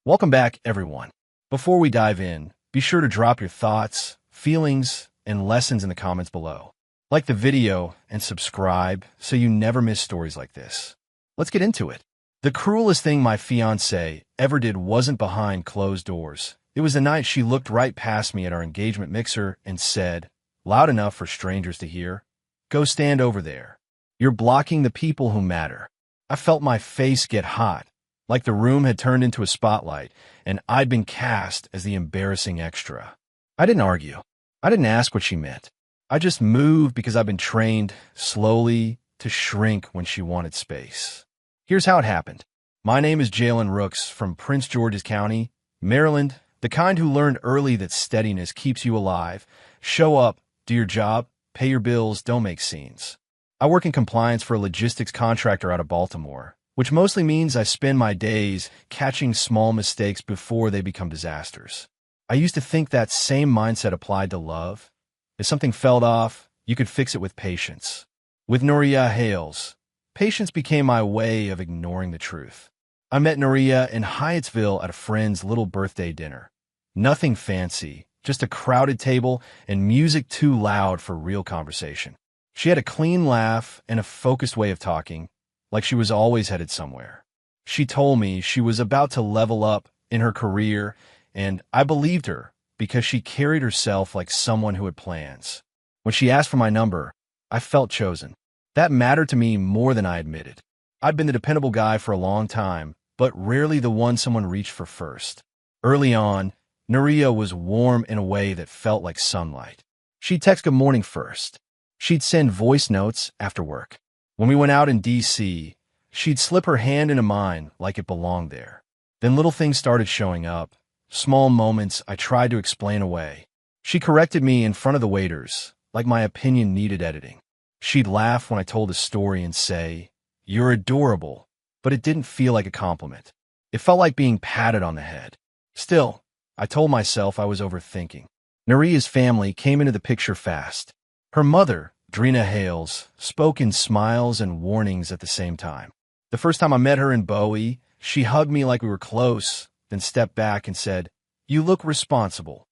Welcome back, everyone. Before we dive in, be sure to drop your thoughts, feelings, and lessons in the comments below. Like the video and subscribe so you never miss stories like this. Let's get into it. The cruelest thing my fiancée ever did wasn't behind closed doors. It was the night she looked right past me at our engagement mixer and said, loud enough for strangers to hear, "Go stand over there. You're blocking the people who matter." I felt my face get hot, like the room had turned into a spotlight, and I'd been cast as the embarrassing extra. I didn't argue. I didn't ask what she meant. I just moved because I've been trained slowly to shrink when she wanted space. Here's how it happened. My name is Jalen Rooks from Prince George's County, Maryland, the kind who learned early that steadiness keeps you alive. Show up, do your job, pay your bills, don't make scenes. I work in compliance for a logistics contractor out of Baltimore, which mostly means I spend my days catching small mistakes before they become disasters. I used to think that same mindset applied to love. If something fell off, you could fix it with patience. With Nuria Hales, patience became my way of ignoring the truth. I met Nuria in Hyattsville at a friend's little birthday dinner. Nothing fancy, just a crowded table and music too loud for real conversation. She had a clean laugh and a focused way of talking, like she was always headed somewhere. She told me she was about to level up in her career, and I believed her because she carried herself like someone who had plans. When she asked for my number, I felt chosen. That mattered to me more than I admitted. I'd been the dependable guy for a long time, but rarely the one someone reached for first. Early on, Nuria was warm in a way that felt like sunlight. She'd text good morning first. She'd send voice notes after work. When we went out in D.C., she'd slip her hand into mine like it belonged there. Then little things started showing up, small moments I tried to explain away. She corrected me in front of the waiters, like my opinion needed editing. She'd laugh when I told a story and say, "You're adorable," but it didn't feel like a compliment. It felt like being patted on the head. Still, I told myself I was overthinking. Nuria's family came into the picture fast. Her mother, Drina Hales, spoke in smiles and warnings at the same time. The first time I met her in Bowie, she hugged me like we were close, then stepped back and said, "You look responsible."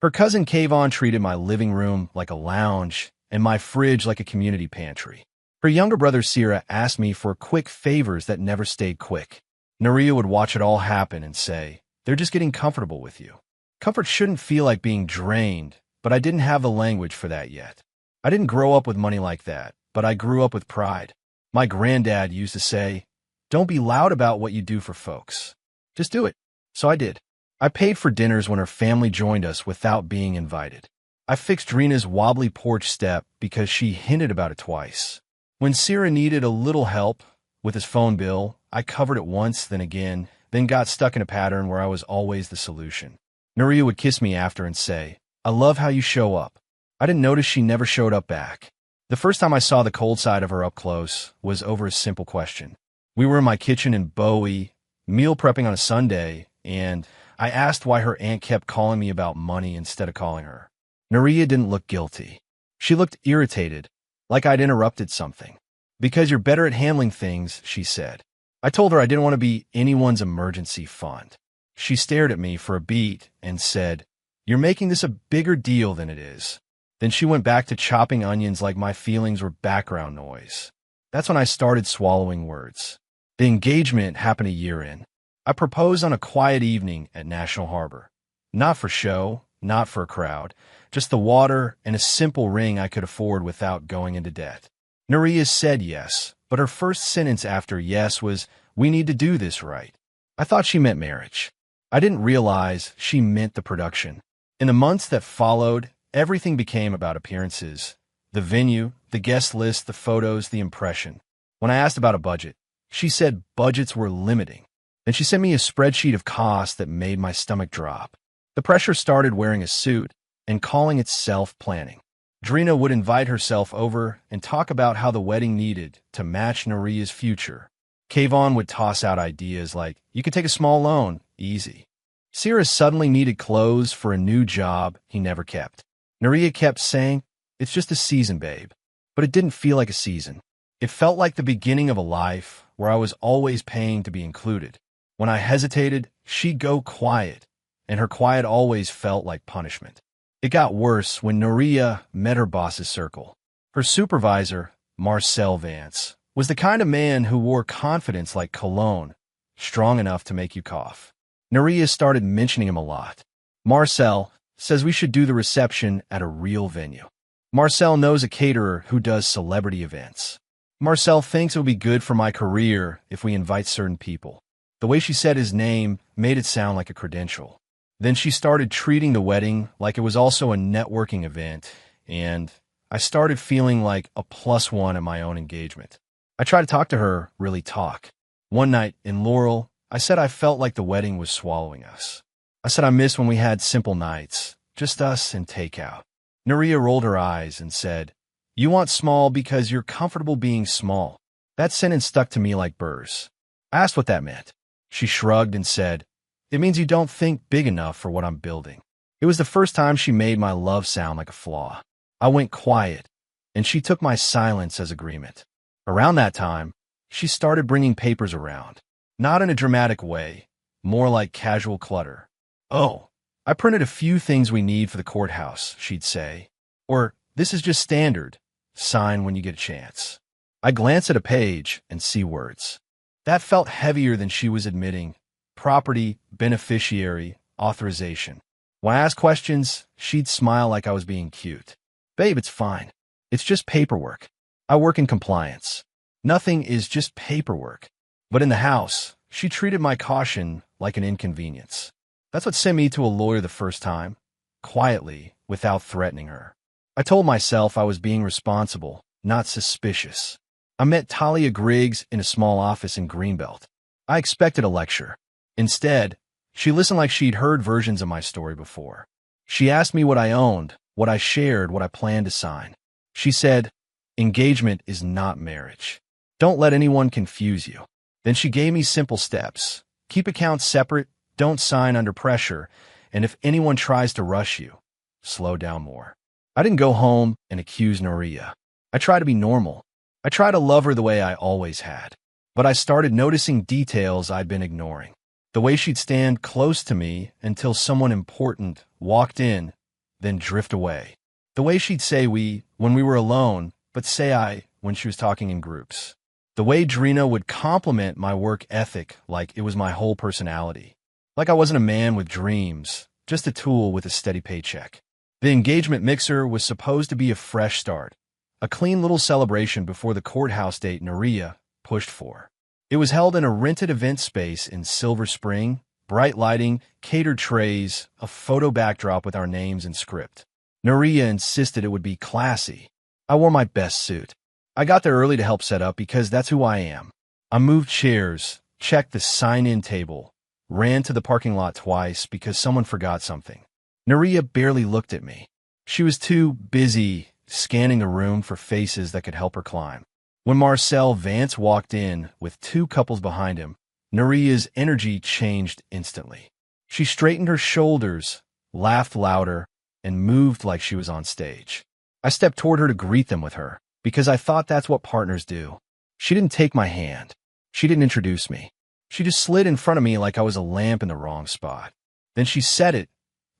Her cousin Kayvon treated my living room like a lounge and my fridge like a community pantry. Her younger brother Sierra asked me for quick favors that never stayed quick. Nuria would watch it all happen and say, "They're just getting comfortable with you." Comfort shouldn't feel like being drained, but I didn't have the language for that yet. I didn't grow up with money like that, but I grew up with pride. My granddad used to say, "Don't be loud about what you do for folks. Just do it." So I did. I paid for dinners when her family joined us without being invited. I fixed Drina's wobbly porch step because she hinted about it twice. When Sierra needed a little help with his phone bill, I covered it once, then again, then got stuck in a pattern where I was always the solution. Nuria would kiss me after and say, "I love how you show up." I didn't notice she never showed up back. The first time I saw the cold side of her up close was over a simple question. We were in my kitchen in Bowie, meal prepping on a Sunday, and I asked why her aunt kept calling me about money instead of calling her. Nuria didn't look guilty. She looked irritated, like I'd interrupted something. "Because you're better at handling things," she said. I told her I didn't want to be anyone's emergency fund. She stared at me for a beat and said, "You're making this a bigger deal than it is." Then she went back to chopping onions like my feelings were background noise. That's when I started swallowing words. The engagement happened a year in. I proposed on a quiet evening at National Harbor. Not for show, not for a crowd, just the water and a simple ring I could afford without going into debt. Nuria said yes, but her first sentence after yes was, "We need to do this right." I thought she meant marriage. I didn't realize she meant the production. In the months that followed, everything became about appearances. The venue, the guest list, the photos, the impression. When I asked about a budget, she said budgets were limiting. Then she sent me a spreadsheet of costs that made my stomach drop. The pressure started wearing a suit and calling itself planning. Drina would invite herself over and talk about how the wedding needed to match Nuria's future. Kayvon would toss out ideas like, "You could take a small loan, easy." Sierra suddenly needed clothes for a new job he never kept. Nuria kept saying, "It's just a season, babe." But it didn't feel like a season. It felt like the beginning of a life where I was always paying to be included. When I hesitated, she'd go quiet, and her quiet always felt like punishment. It got worse when Nuria met her boss's circle. Her supervisor, Marcel Vance, was the kind of man who wore confidence like cologne, strong enough to make you cough. Nuria started mentioning him a lot. Marcel says we should do the reception at a real venue. Marcel knows a caterer who does celebrity events. Marcel thinks it will be good for my career if we invite certain people. The way she said his name made it sound like a credential. Then she started treating the wedding like it was also a networking event, and I started feeling like a +1 at my own engagement. I tried to talk to her, really talk. One night in Laurel, I said I felt like the wedding was swallowing us. I said I missed when we had simple nights, just us and takeout. Nuria rolled her eyes and said, "You want small because you're comfortable being small." That sentence stuck to me like burrs. I asked what that meant. She shrugged and said, "It means you don't think big enough for what I'm building." It was the first time she made my love sound like a flaw. I went quiet, and she took my silence as agreement. Around that time, she started bringing papers around. Not in a dramatic way, more like casual clutter. "Oh, I printed a few things we need for the courthouse," she'd say. Or, "This is just standard. Sign when you get a chance." I glance at a page and see words. That felt heavier than she was admitting. Property, beneficiary, authorization. When I asked questions, she'd smile like I was being cute. "Babe, it's fine. It's just paperwork. I work in compliance. Nothing is just paperwork." But in the house, she treated my caution like an inconvenience. That's what sent me to a lawyer the first time, quietly, without threatening her. I told myself I was being responsible, not suspicious. I met Talia Griggs in a small office in Greenbelt. I expected a lecture. Instead, she listened like she'd heard versions of my story before. She asked me what I owned, what I shared, what I planned to sign. She said, "Engagement is not marriage. Don't let anyone confuse you." Then she gave me simple steps. Keep accounts separate, don't sign under pressure, and if anyone tries to rush you, slow down more. I didn't go home and accuse Nuria. I tried to be normal. I tried to love her the way I always had. But I started noticing details I'd been ignoring. The way she'd stand close to me until someone important walked in, then drift away. The way she'd say we when we were alone, but say I when she was talking in groups. The way Drina would compliment my work ethic like it was my whole personality. Like I wasn't a man with dreams, just a tool with a steady paycheck. The engagement mixer was supposed to be a fresh start, a clean little celebration before the courthouse date Nuria pushed for. It was held in a rented event space in Silver Spring, bright lighting, catered trays, a photo backdrop with our names and script. Nuria insisted it would be classy. I wore my best suit. I got there early to help set up because that's who I am. I moved chairs, checked the sign-in table, ran to the parking lot twice because someone forgot something. Nuria barely looked at me. She was too busy scanning the room for faces that could help her climb. When Marcel Vance walked in with two couples behind him, Nuria's energy changed instantly. She straightened her shoulders, laughed louder, and moved like she was on stage. I stepped toward her to greet them with her, because I thought that's what partners do. She didn't take my hand. She didn't introduce me. She just slid in front of me like I was a lamp in the wrong spot. Then she said it,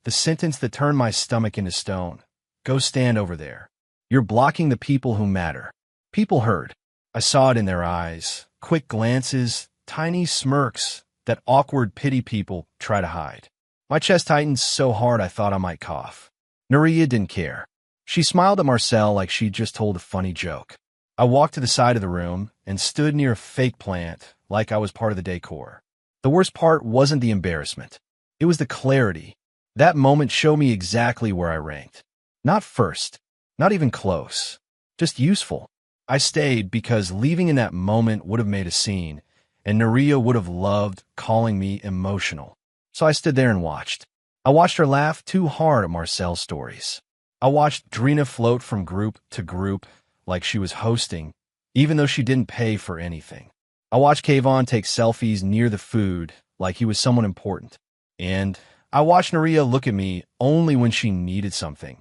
the sentence that turned my stomach into stone. "Go stand over there. You're blocking the people who matter." People heard. I saw it in their eyes. Quick glances, tiny smirks that awkward pity people try to hide. My chest tightened so hard I thought I might cough. Nuria didn't care. She smiled at Marcel like she'd just told a funny joke. I walked to the side of the room and stood near a fake plant like I was part of the decor. The worst part wasn't the embarrassment. It was the clarity. That moment showed me exactly where I ranked. Not first, not even close, just useful. I stayed because leaving in that moment would have made a scene, and Nuria would have loved calling me emotional. So I stood there and watched. I watched her laugh too hard at Marcel's stories. I watched Drina float from group to group like she was hosting, even though she didn't pay for anything. I watched Kayvon take selfies near the food like he was someone important. And I watched Nuria look at me only when she needed something,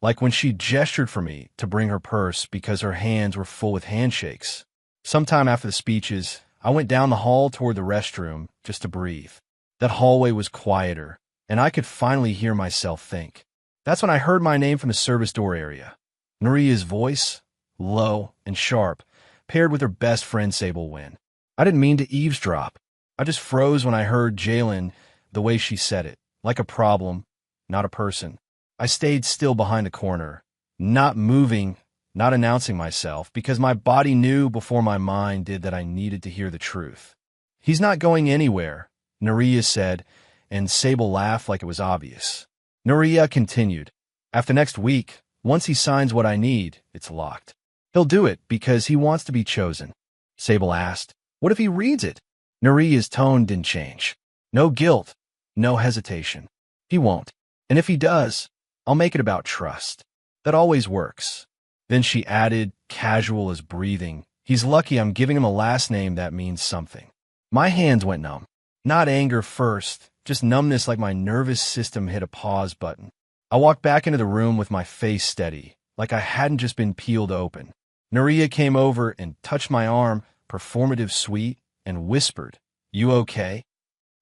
like when she gestured for me to bring her purse because her hands were full with handshakes. Sometime after the speeches, I went down the hall toward the restroom just to breathe. That hallway was quieter, and I could finally hear myself think. That's when I heard my name from the service door area. Naria's voice, low and sharp, paired with her best friend Sable Wynn. I didn't mean to eavesdrop. I just froze when I heard Jalen the way she said it, like a problem, not a person. I stayed still behind the corner, not moving, not announcing myself, because my body knew before my mind did that I needed to hear the truth. He's not going anywhere, Naria said, and Sable laughed like it was obvious. Naria continued, after next week, once he signs what I need, it's locked. He'll do it because he wants to be chosen. Sable asked, what if he reads it? Naria's tone didn't change. No guilt, no hesitation. He won't. And if he does, I'll make it about trust. That always works. Then she added, casual as breathing, he's lucky I'm giving him a last name that means something. My hands went numb. Not anger first, just numbness like my nervous system hit a pause button. I walked back into the room with my face steady, like I hadn't just been peeled open. Naria came over and touched my arm, performative sweet, and whispered, you okay?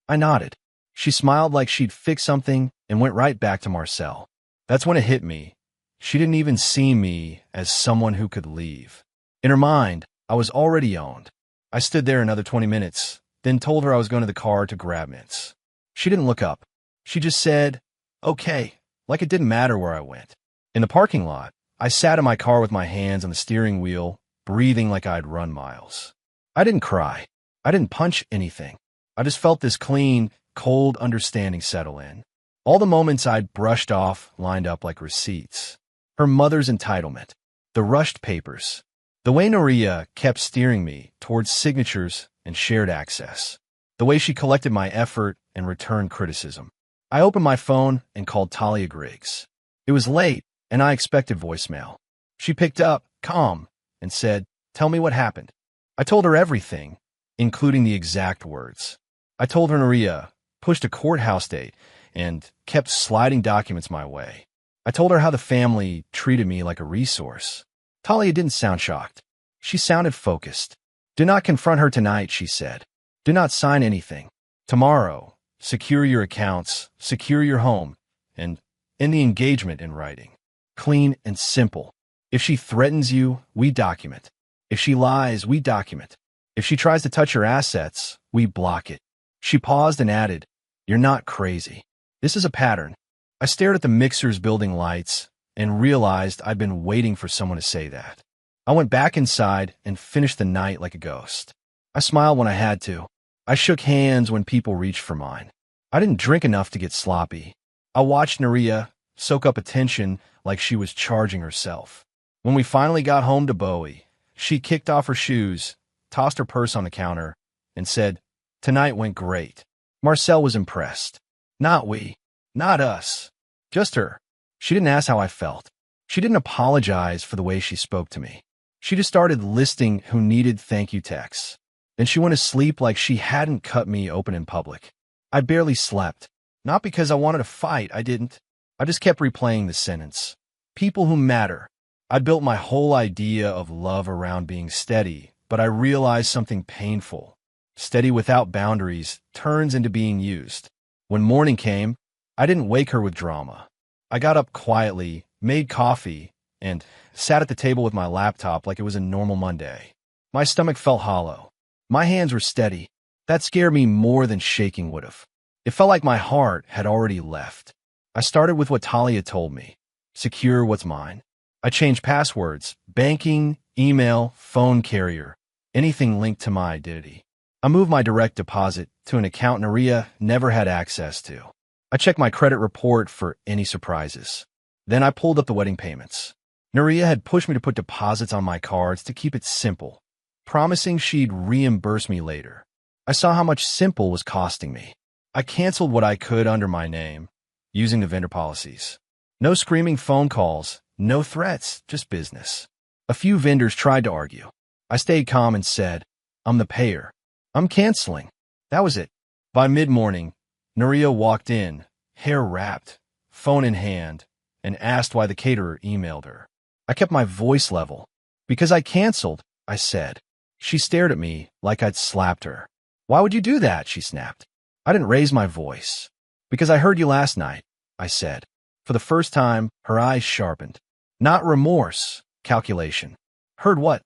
I nodded. She smiled like she'd fixed something and went right back to Marcel. That's when it hit me. She didn't even see me as someone who could leave. In her mind, I was already owned. I stood there another 20 minutes, then told her I was going to the car to grab mints. She didn't look up. She just said, okay, like it didn't matter where I went. In the parking lot, I sat in my car with my hands on the steering wheel, breathing like I'd run miles. I didn't cry. I didn't punch anything. I just felt this clean, cold understanding settle in. All the moments I'd brushed off lined up like receipts. Her mother's entitlement, the rushed papers, the way Naria kept steering me towards signatures and shared access, the way she collected my effort and returned criticism. I opened my phone and called Talia Griggs. It was late, and I expected voicemail. She picked up, calm, and said, tell me what happened. I told her everything, including the exact words. I told her Naria pushed a courthouse date and kept sliding documents my way. I told her how the family treated me like a resource. Talia didn't sound shocked. She sounded focused. Do not confront her tonight, she said. Do not sign anything. Tomorrow, secure your accounts, secure your home, and end the engagement in writing. Clean and simple. If she threatens you, we document. If she lies, we document. If she tries to touch your assets, we block it. She paused and added, you're not crazy. This is a pattern. I stared at the mixer's building lights and realized I'd been waiting for someone to say that. I went back inside and finished the night like a ghost. I smiled when I had to. I shook hands when people reached for mine. I didn't drink enough to get sloppy. I watched Naria soak up attention like she was charging herself. When we finally got home to Bowie, she kicked off her shoes, tossed her purse on the counter, and said, tonight went great. Marcel was impressed. Not we. Not us. Just her. She didn't ask how I felt. She didn't apologize for the way she spoke to me. She just started listing who needed thank you texts. Then she went to sleep like she hadn't cut me open in public. I barely slept. Not because I wanted to fight, I didn't. I just kept replaying the sentence. People who matter. I'd built my whole idea of love around being steady, but I realized something painful. Steady without boundaries turns into being used. When morning came, I didn't wake her with drama. I got up quietly, made coffee, and sat at the table with my laptop like it was a normal Monday. My stomach felt hollow. My hands were steady. That scared me more than shaking would have. It felt like my heart had already left. I started with what Talia told me. Secure what's mine. I changed passwords, banking, email, phone carrier, anything linked to my identity. I moved my direct deposit to an account Naria never had access to. I checked my credit report for any surprises. Then I pulled up the wedding payments. Naria had pushed me to put deposits on my cards to keep it simple, promising she'd reimburse me later. I saw how much simple was costing me. I canceled what I could under my name, using the vendor policies. No screaming phone calls, no threats, just business. A few vendors tried to argue. I stayed calm and said, I'm the payer. I'm canceling. That was it. By mid-morning, Naria walked in, hair wrapped, phone in hand, and asked why the caterer emailed her. I kept my voice level. Because I canceled, I said. She stared at me like I'd slapped her. Why would you do that? She snapped. I didn't raise my voice. Because I heard you last night, I said. For the first time, her eyes sharpened. Not remorse, calculation. Heard what?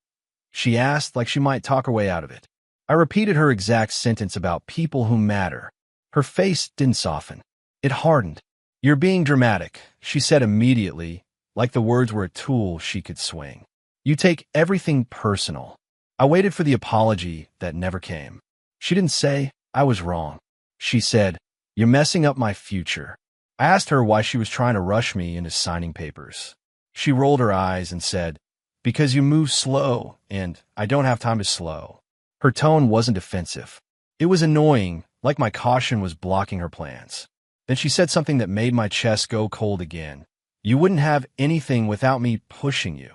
She asked like she might talk her way out of it. I repeated her exact sentence about people who matter. Her face didn't soften. It hardened. You're being dramatic, she said immediately, like the words were a tool she could swing. You take everything personal. I waited for the apology that never came. She didn't say, I was wrong. She said, you're messing up my future. I asked her why she was trying to rush me into signing papers. She rolled her eyes and said, because you move slow, and I don't have time to slow. Her tone wasn't defensive. It was annoying, like my caution was blocking her plans. Then she said something that made my chest go cold again. You wouldn't have anything without me pushing you.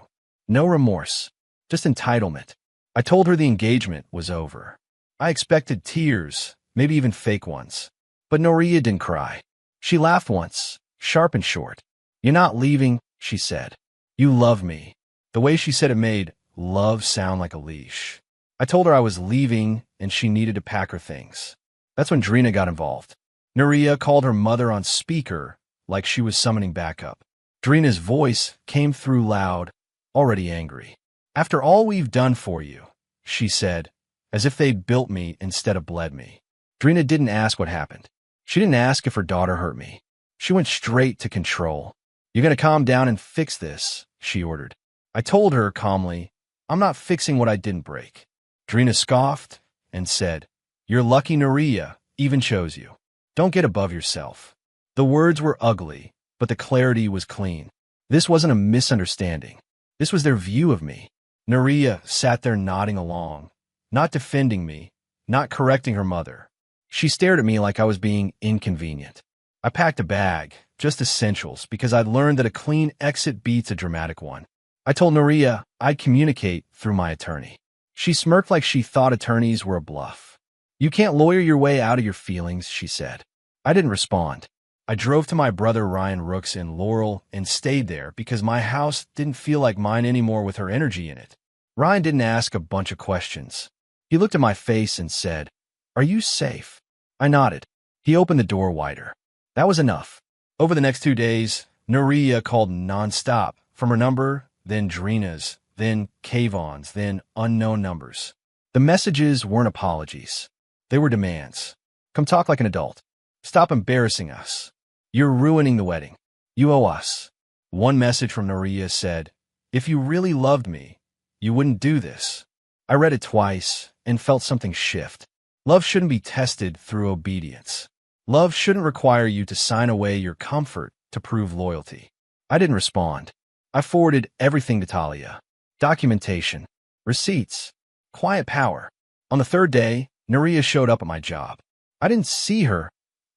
No remorse, just entitlement. I told her the engagement was over. I expected tears, maybe even fake ones. But Noria didn't cry. She laughed once, sharp and short. You're not leaving, she said. You love me. The way she said it made love sound like a leash. I told her I was leaving and she needed to pack her things. That's when Drina got involved. Noria called her mother on speaker like she was summoning backup. Drina's voice came through loud, already angry. After all we've done for you, she said, as if they'd built me instead of bled me. Drina didn't ask what happened. She didn't ask if her daughter hurt me. She went straight to control. You're going to calm down and fix this, she ordered. I told her calmly, I'm not fixing what I didn't break. Drina scoffed and said, you're lucky Noria even chose you. Don't get above yourself. The words were ugly, but the clarity was clean. This wasn't a misunderstanding. This was their view of me. Noria sat there nodding along, not defending me, not correcting her mother. She stared at me like I was being inconvenient. I packed a bag, just essentials, because I'd learned that a clean exit beats a dramatic one. I told Noria I'd communicate through my attorney. She smirked like she thought attorneys were a bluff. You can't lawyer your way out of your feelings, she said. I didn't respond. I drove to my brother Ryan Rook's in Laurel and stayed there because my house didn't feel like mine anymore with her energy in it. Ryan didn't ask a bunch of questions. He looked at my face and said, Are you safe? I nodded. He opened the door wider. That was enough. Over the next 2 days, Noria called nonstop from her number, then Drina's, then Kayvon's, then unknown numbers. The messages weren't apologies. They were demands. Come talk like an adult. Stop embarrassing us. You're ruining the wedding. You owe us. One message from Noria said, If you really loved me, you wouldn't do this. I read it twice and felt something shift. Love shouldn't be tested through obedience. Love shouldn't require you to sign away your comfort to prove loyalty. I didn't respond. I forwarded everything to Talia. Documentation, receipts, quiet power. On the third day, Noria showed up at my job. I didn't see her.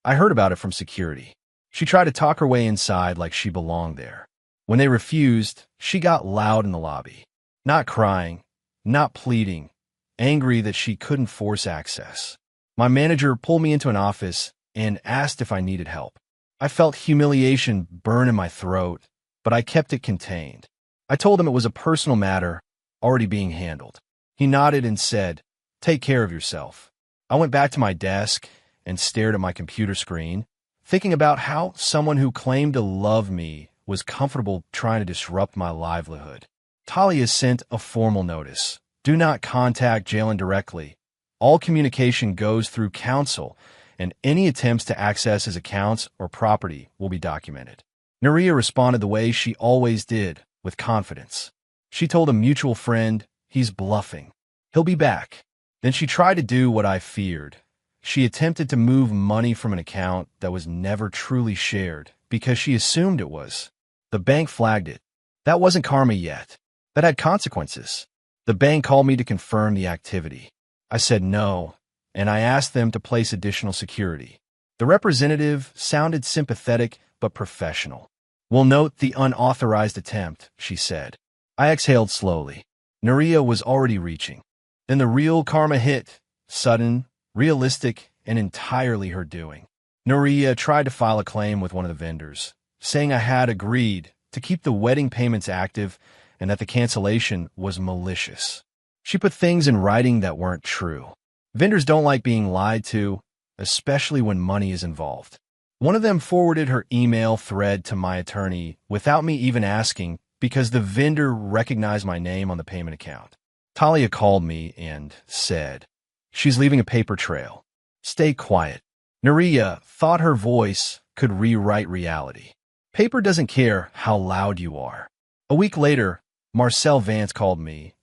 I heard about it from security. She tried to talk her way inside like she belonged there. When they refused, she got loud in the lobby. Not crying, not pleading, angry that she couldn't force access. My manager pulled me into an office and asked if I needed help. I felt humiliation burn in my throat, but I kept it contained. I told him it was a personal matter already being handled. He nodded and said, Take care of yourself. I went back to my desk and stared at my computer screen, thinking about how someone who claimed to love me was comfortable trying to disrupt my livelihood. Talia sent a formal notice. Do not contact Jalen directly. All communication goes through counsel, and any attempts to access his accounts or property will be documented. Noria responded the way she always did, with confidence. She told a mutual friend, He's bluffing. He'll be back. Then she tried to do what I feared. She attempted to move money from an account that was never truly shared because she assumed it was. The bank flagged it. That wasn't karma yet. That had consequences. The bank called me to confirm the activity. I said no, and I asked them to place additional security. The representative sounded sympathetic but professional. We'll note the unauthorized attempt, she said. I exhaled slowly. Noria was already reaching. Then the real karma hit, sudden, realistic, and entirely her doing. Noria tried to file a claim with one of the vendors, saying I had agreed to keep the wedding payments active and that the cancellation was malicious. She put things in writing that weren't true. Vendors don't like being lied to, especially when money is involved. One of them forwarded her email thread to my attorney without me even asking because the vendor recognized my name on the payment account. Talia called me and said, "She's leaving a paper trail. Stay quiet." Nuria thought her voice could rewrite reality. Paper doesn't care how loud you are. A week later, Marcel Vance called me,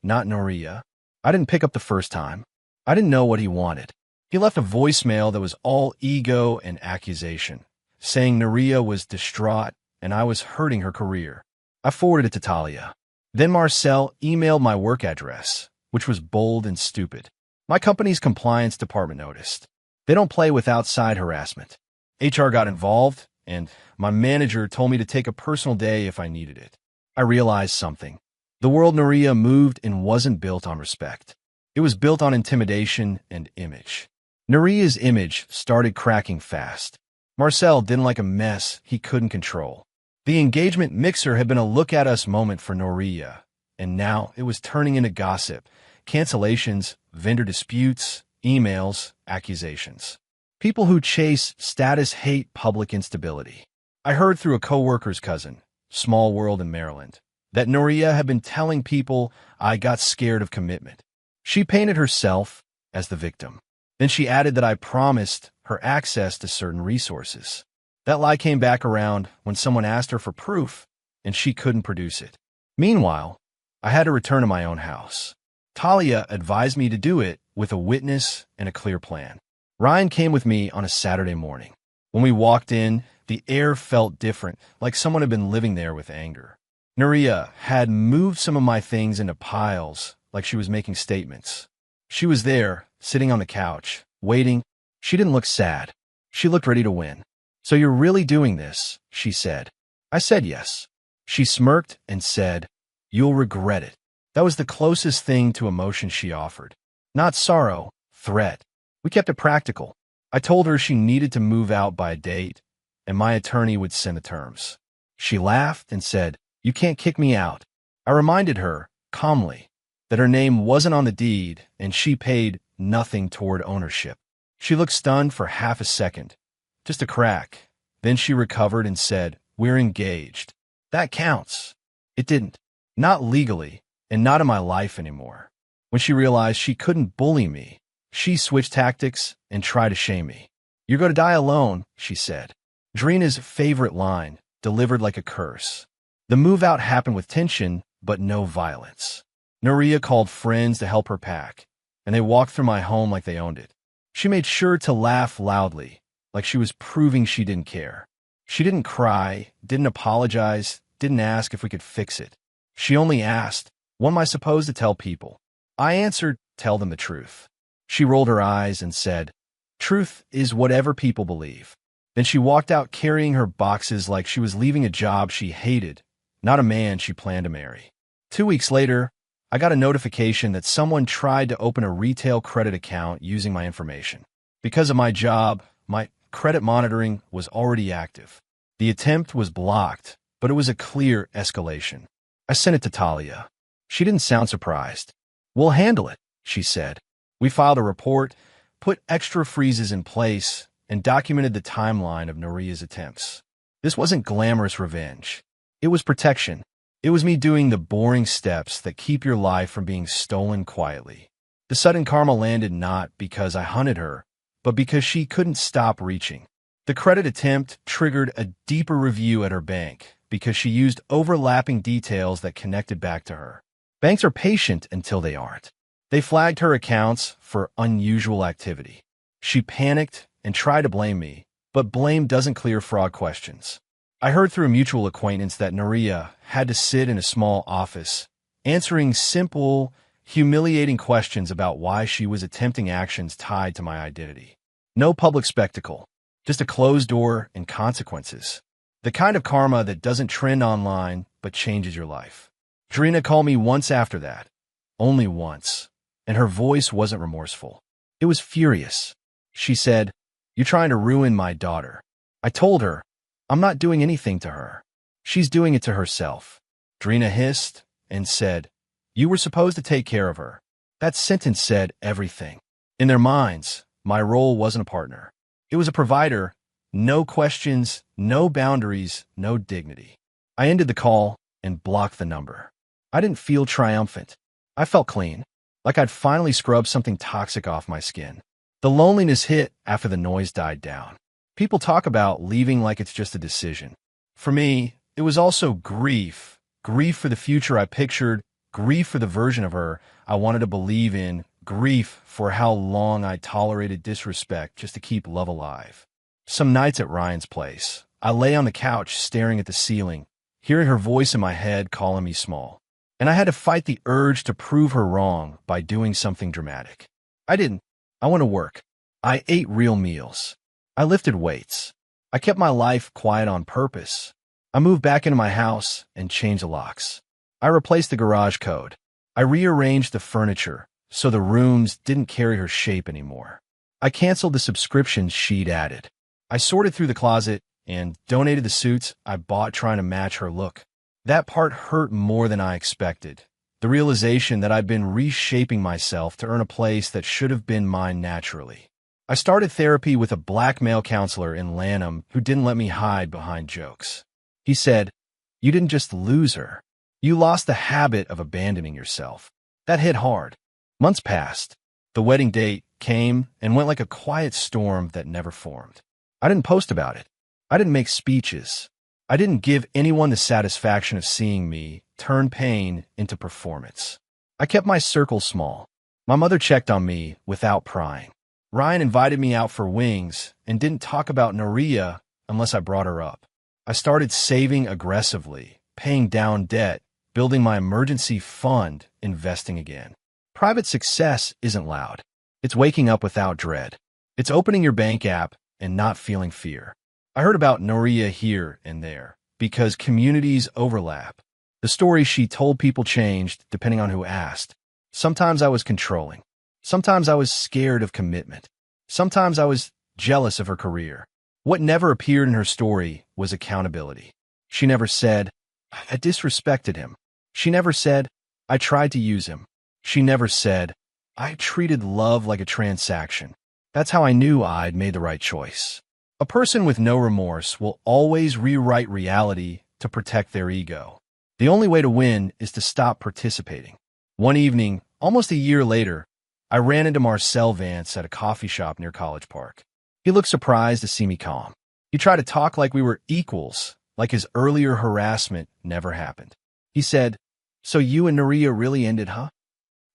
not Nuria. I didn't pick up the first time. I didn't know what he wanted. He left a voicemail that was all ego and accusation, saying Nuria was distraught and I was hurting her career. I forwarded it to Talia. Then Marcel emailed my work address, which was bold and stupid. My company's compliance department noticed. They don't play with outside harassment. HR got involved, and my manager told me to take a personal day if I needed it. I realized something. The world Nuria moved in wasn't built on respect. It was built on intimidation and image. Nuria's image started cracking fast. Marcel didn't like a mess he couldn't control. The engagement mixer had been a look-at-us moment for Nuria, and now it was turning into gossip, cancellations, vendor disputes, emails, accusations. People who chase status hate public instability. I heard through a coworker's cousin, small world in Maryland, that Nuria had been telling people I got scared of commitment. She painted herself as the victim. Then she added that I promised her access to certain resources. That lie came back around when someone asked her for proof, and she couldn't produce it. Meanwhile, I had to return to my own house. Talia advised me to do it with a witness and a clear plan. Ryan came with me on a Saturday morning. When we walked in, the air felt different, like someone had been living there with anger. Nuria had moved some of my things into piles, like she was making statements. She was there, sitting on the couch, waiting. She didn't look sad. She looked ready to win. "So you're really doing this?" she said. I said yes. She smirked and said, "You'll regret it." That was the closest thing to emotion she offered. Not sorrow, threat. We kept it practical. I told her she needed to move out by a date, and my attorney would send the terms. She laughed and said, "You can't kick me out." I reminded her, calmly, that her name wasn't on the deed and she paid nothing toward ownership. She looked stunned for half a second. Just a crack. Then she recovered and said, "We're engaged." That counts. It didn't. Not legally, and not in my life anymore. When she realized she couldn't bully me, she switched tactics and tried to shame me. "You're going to die alone," she said. Drina's favorite line, delivered like a curse. The move-out happened with tension, but no violence. Nuria called friends to help her pack, and they walked through my home like they owned it. She made sure to laugh loudly, like she was proving she didn't care. She didn't cry, didn't apologize, didn't ask if we could fix it. She only asked, "What am I supposed to tell people?" I answered, "Tell them the truth." She rolled her eyes and said, "Truth is whatever people believe." Then she walked out carrying her boxes like she was leaving a job she hated, not a man she planned to marry. 2 weeks later, I got a notification that someone tried to open a retail credit account using my information. Because of my job, my credit monitoring was already active. The attempt was blocked, but it was a clear escalation. I sent it to Talia. She didn't sound surprised. "We'll handle it," she said. We filed a report, put extra freezes in place, and documented the timeline of Nuria's attempts. This wasn't glamorous revenge. It was protection. It was me doing the boring steps that keep your life from being stolen quietly. The sudden karma landed not because I hunted her, but because she couldn't stop reaching. The credit attempt triggered a deeper review at her bank because she used overlapping details that connected back to her. Banks are patient until they aren't. They flagged her accounts for unusual activity. She panicked and tried to blame me, but blame doesn't clear fraud questions. I heard through a mutual acquaintance that Nuria had to sit in a small office, answering simple, humiliating questions about why she was attempting actions tied to my identity. No public spectacle, just a closed door and consequences. The kind of karma that doesn't trend online but changes your life. Drina called me once after that, only once, and her voice wasn't remorseful. It was furious. She said, "You're trying to ruin my daughter." I told her, "I'm not doing anything to her. She's doing it to herself." Drina hissed and said, You were supposed to take care of her. That sentence said everything. In their minds, my role wasn't a partner. It was a provider. No questions, no boundaries, no dignity. I ended the call and blocked the number. I didn't feel triumphant. I felt clean, like I'd finally scrubbed something toxic off my skin. The loneliness hit after the noise died down. People talk about leaving like it's just a decision. For me, it was also grief. Grief for the future I pictured, grief for the version of her I wanted to believe in, grief for how long I tolerated disrespect just to keep love alive. Some nights at Ryan's place, I lay on the couch staring at the ceiling, hearing her voice in my head calling me small. And I had to fight the urge to prove her wrong by doing something dramatic. I didn't. I went to work. I ate real meals. I lifted weights. I kept my life quiet on purpose. I moved back into my house and changed the locks. I replaced the garage code. I rearranged the furniture so the rooms didn't carry her shape anymore. I canceled the subscriptions she'd added. I sorted through the closet and donated the suits I bought trying to match her look. That part hurt more than I expected. The realization that I'd been reshaping myself to earn a place that should have been mine naturally. I started therapy with a black male counselor in Lanham who didn't let me hide behind jokes. He said, "You didn't just lose her. You lost the habit of abandoning yourself." That hit hard. Months passed. The wedding date came and went like a quiet storm that never formed. I didn't post about it. I didn't make speeches. I didn't give anyone the satisfaction of seeing me turn pain into performance. I kept my circle small. My mother checked on me without prying. Ryan invited me out for wings and didn't talk about Naria unless I brought her up. I started saving aggressively, paying down debt, building my emergency fund, investing again. Private success isn't loud. It's waking up without dread. It's opening your bank app and not feeling fear. I heard about Naria here and there because communities overlap. The stories she told people changed depending on who asked. Sometimes I was controlling. Sometimes I was scared of commitment. Sometimes I was jealous of her career. What never appeared in her story was accountability. She never said, "I disrespected him." She never said, "I tried to use him." She never said, "I treated love like a transaction." That's how I knew I'd made the right choice. A person with no remorse will always rewrite reality to protect their ego. The only way to win is to stop participating. One evening, almost a year later, I ran into Marcel Vance at a coffee shop near College Park. He looked surprised to see me calm. He tried to talk like we were equals, like his earlier harassment never happened. He said, "So you and Naria really ended, huh?"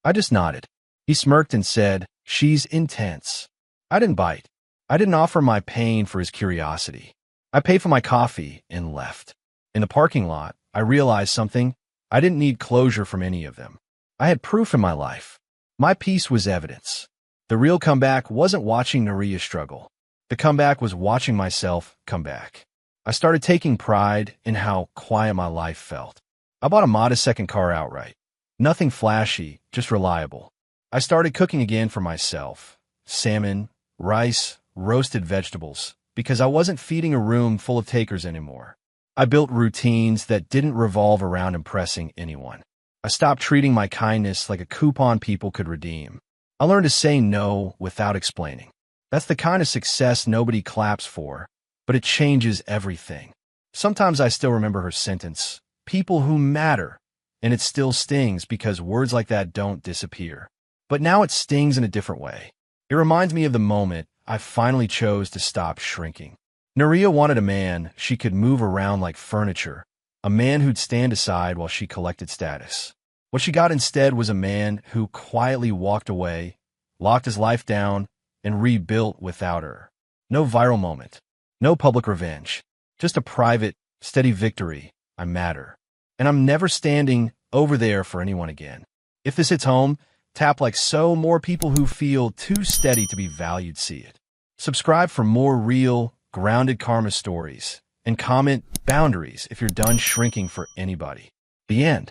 I just nodded. He smirked and said, "She's intense." I didn't bite. I didn't offer my pain for his curiosity. I paid for my coffee and left. In the parking lot, I realized something. I didn't need closure from any of them. I had proof in my life. My peace was evidence. The real comeback wasn't watching Naria struggle. The comeback was watching myself come back. I started taking pride in how quiet my life felt. I bought a modest second car outright. Nothing flashy, just reliable. I started cooking again for myself. Salmon, rice, roasted vegetables, because I wasn't feeding a room full of takers anymore. I built routines that didn't revolve around impressing anyone. I stopped treating my kindness like a coupon people could redeem. I learned to say no without explaining. That's the kind of success nobody claps for, but it changes everything. Sometimes I still remember her sentence, "People who matter," and it still stings because words like that don't disappear. But now it stings in a different way. It reminds me of the moment I finally chose to stop shrinking. Naria wanted a man she could move around like furniture, a man who'd stand aside while she collected status. What she got instead was a man who quietly walked away, locked his life down, and rebuilt without her. No viral moment, no public revenge, just a private, steady victory. I matter. And I'm never standing over there for anyone again. If this hits home, tap like so more people who feel too steady to be valued see it. Subscribe for more real, grounded karma stories, and comment boundaries if you're done shrinking for anybody. The end.